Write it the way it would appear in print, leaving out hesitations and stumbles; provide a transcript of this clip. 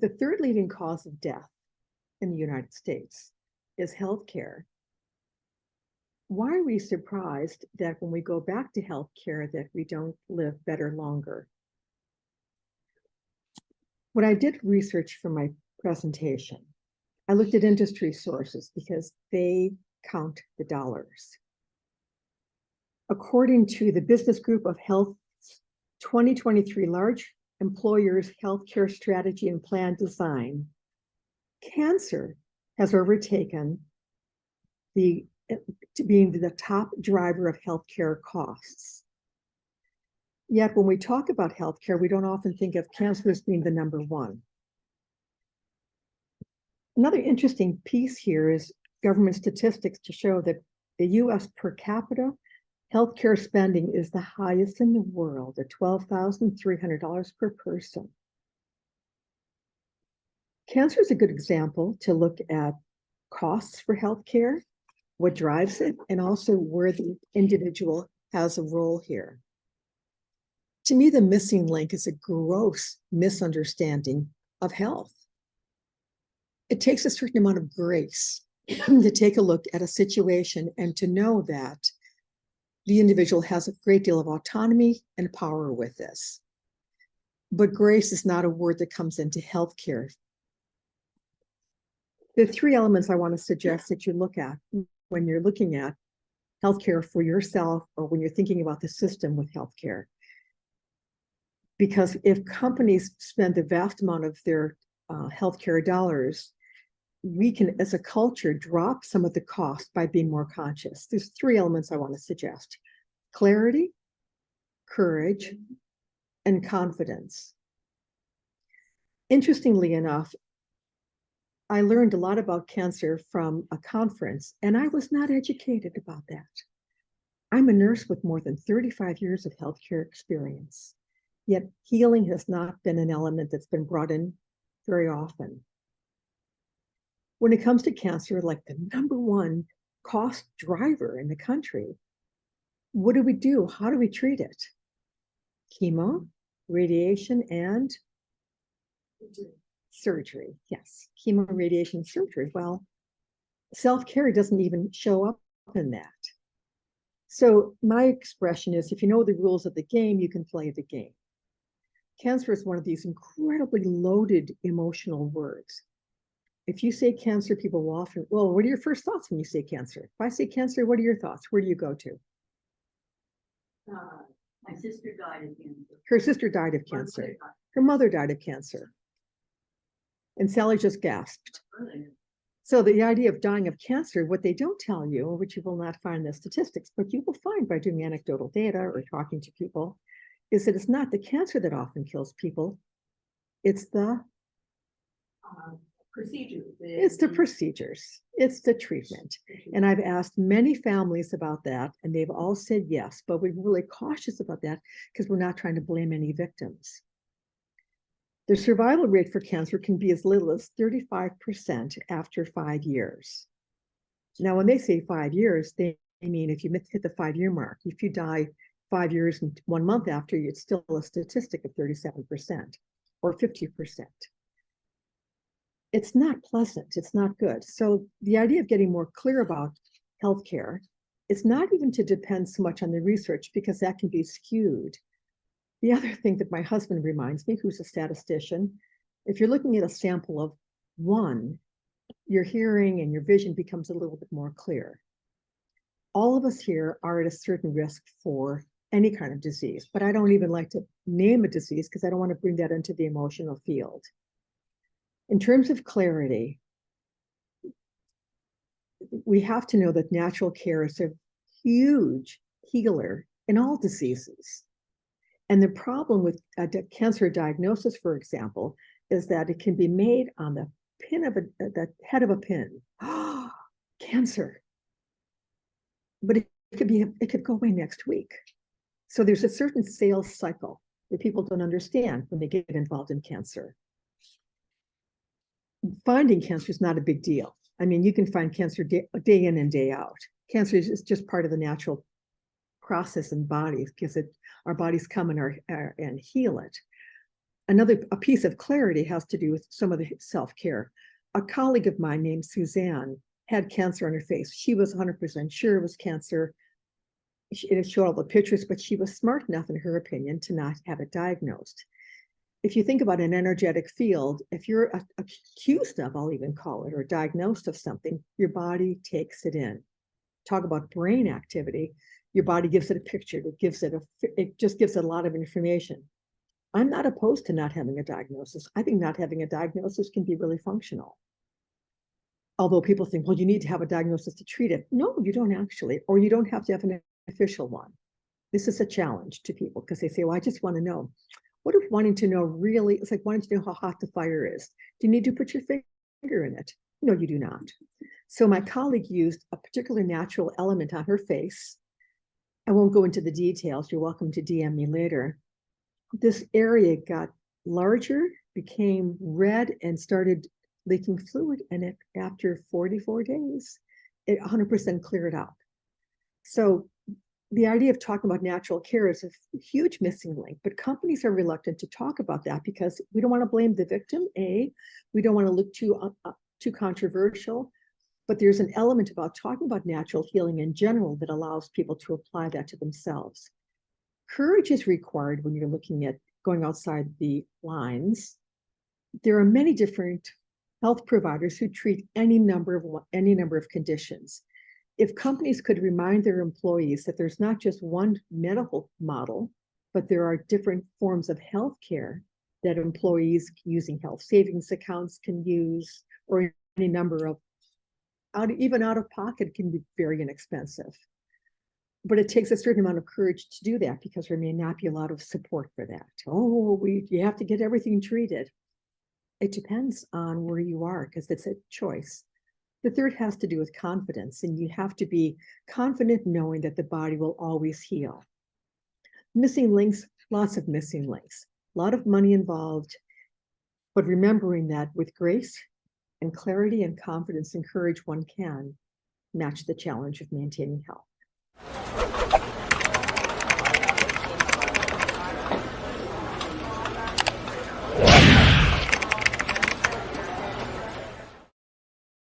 the third leading cause of death in the United States is healthcare, why are we surprised that when we go back to healthcare that we don't live better longer? When I did research for my presentation, I looked at industry sources because they count the dollars. According to the Business Group of Health's 2023 Large Employers Healthcare Strategy and Plan Design, cancer has overtaken being the top driver of healthcare costs. Yet when we talk about healthcare, we don't often think of cancer as being the number one. Another interesting piece here is government statistics to show that the US per capita healthcare spending is the highest in the world at $12,300 per person. Cancer is a good example to look at costs for healthcare, what drives it, and also where the individual has a role here. To me, the missing link is a gross misunderstanding of health. It takes a certain amount of grace to take a look at a situation and to know that the individual has a great deal of autonomy and power with this. But grace is not a word that comes into healthcare. The three elements I want to suggest that you look at when you're looking at healthcare for yourself or when you're thinking about the system with healthcare. Because if companies spend a vast amount of their healthcare dollars, we can, as a culture, drop some of the cost by being more conscious. There's three elements I want to suggest: clarity, courage, and confidence. Interestingly enough, I learned a lot about cancer from a conference, and I was not educated about that. I'm a nurse with more than 35 years of healthcare experience, yet healing has not been an element that's been brought in very often. When it comes to cancer, like the number one cost driver in the country, what do we do? How do we treat it? Chemo, radiation, and surgery. Yes, chemo, radiation, surgery. Well, self-care doesn't even show up in that. So my expression is, if you know the rules of the game, you can play the game. Cancer is one of these incredibly loaded emotional words. If you say cancer, people will often, well, what are your first thoughts when you say cancer? If I say cancer, what are your thoughts? Where do you go to? My sister died of cancer. Her sister died of cancer. Her mother died of cancer. And Sally just gasped. So the idea of dying of cancer, what they don't tell you, which you will not find in the statistics, but you will find by doing anecdotal data or talking to people, is that it's not the cancer that often kills people. It's the procedures. It's the procedures. It's the treatment. And I've asked many families about that, and they've all said yes, but we're really cautious about that because we're not trying to blame any victims. The survival rate for cancer can be as little as 35% after 5 years. Now, when they say 5 years, they mean if you hit the 5-year mark. If you die 5 years and 1 month after, it's still a statistic of 37% or 50%. It's not pleasant. It's not good. So the idea of getting more clear about healthcare is not even to depend so much on the research, because that can be skewed. The other thing that my husband reminds me, who's a statistician, if you're looking at a sample of 1, your hearing and your vision becomes a little bit more clear. All of us here are at a certain risk for any kind of disease, but I don't even like to name a disease because I don't want to bring that into the emotional field. In terms of clarity, we have to know that natural care is a huge healer in all diseases. And the problem with a cancer diagnosis, for example, is that it can be made on the head of a pin. Cancer. But it could go away next week. So there's a certain sales cycle that people don't understand when they get involved in cancer. Finding cancer is not a big deal. I mean, you can find cancer day in and day out. Cancer is just part of the natural process in bodies, because our bodies come and heal it. a piece of clarity has to do with some of the self-care. A colleague of mine named Suzanne had cancer on her face. She was 100% sure it was cancer. It showed all the pictures, but she was smart enough, in her opinion, to not have it diagnosed. If you think about an energetic field, if you're accused of, I'll even call it, or diagnosed of something, your body takes it in. Talk about brain activity. Your body gives it a picture. It just gives it a lot of information. I'm not opposed to not having a diagnosis. I think not having a diagnosis can be really functional. Although people think, well, you need to have a diagnosis to treat it. No, you don't actually, or you don't have to have an official one. This is a challenge to people because they say, well, I just want to know. What if wanting to know really, it's like wanting to know how hot the fire is. Do you need to put your finger in it? No, you do not. So my colleague used a particular natural element on her face. I won't go into the details. You're welcome to DM me later. This area got larger, became red, and started leaking fluid. And after 44 days, it 100% cleared up. So the idea of talking about natural care is a huge missing link, but companies are reluctant to talk about that because we don't want to blame the victim. We don't want to look too controversial, but there's an element about talking about natural healing in general that allows people to apply that to themselves. Courage is required when you're looking at going outside the lines. There are many different health providers who treat any number of conditions. If companies could remind their employees that there's not just one medical model, but there are different forms of healthcare that employees using health savings accounts can use, or any number of even out of pocket can be very inexpensive. But it takes a certain amount of courage to do that because there may not be a lot of support for that. You have to get everything treated. It depends on where you are because it's a choice. The third has to do with confidence, and you have to be confident knowing that the body will always heal. Missing links, lots of missing links, a lot of money involved, but remembering that with grace and clarity and confidence and courage, one can match the challenge of maintaining health.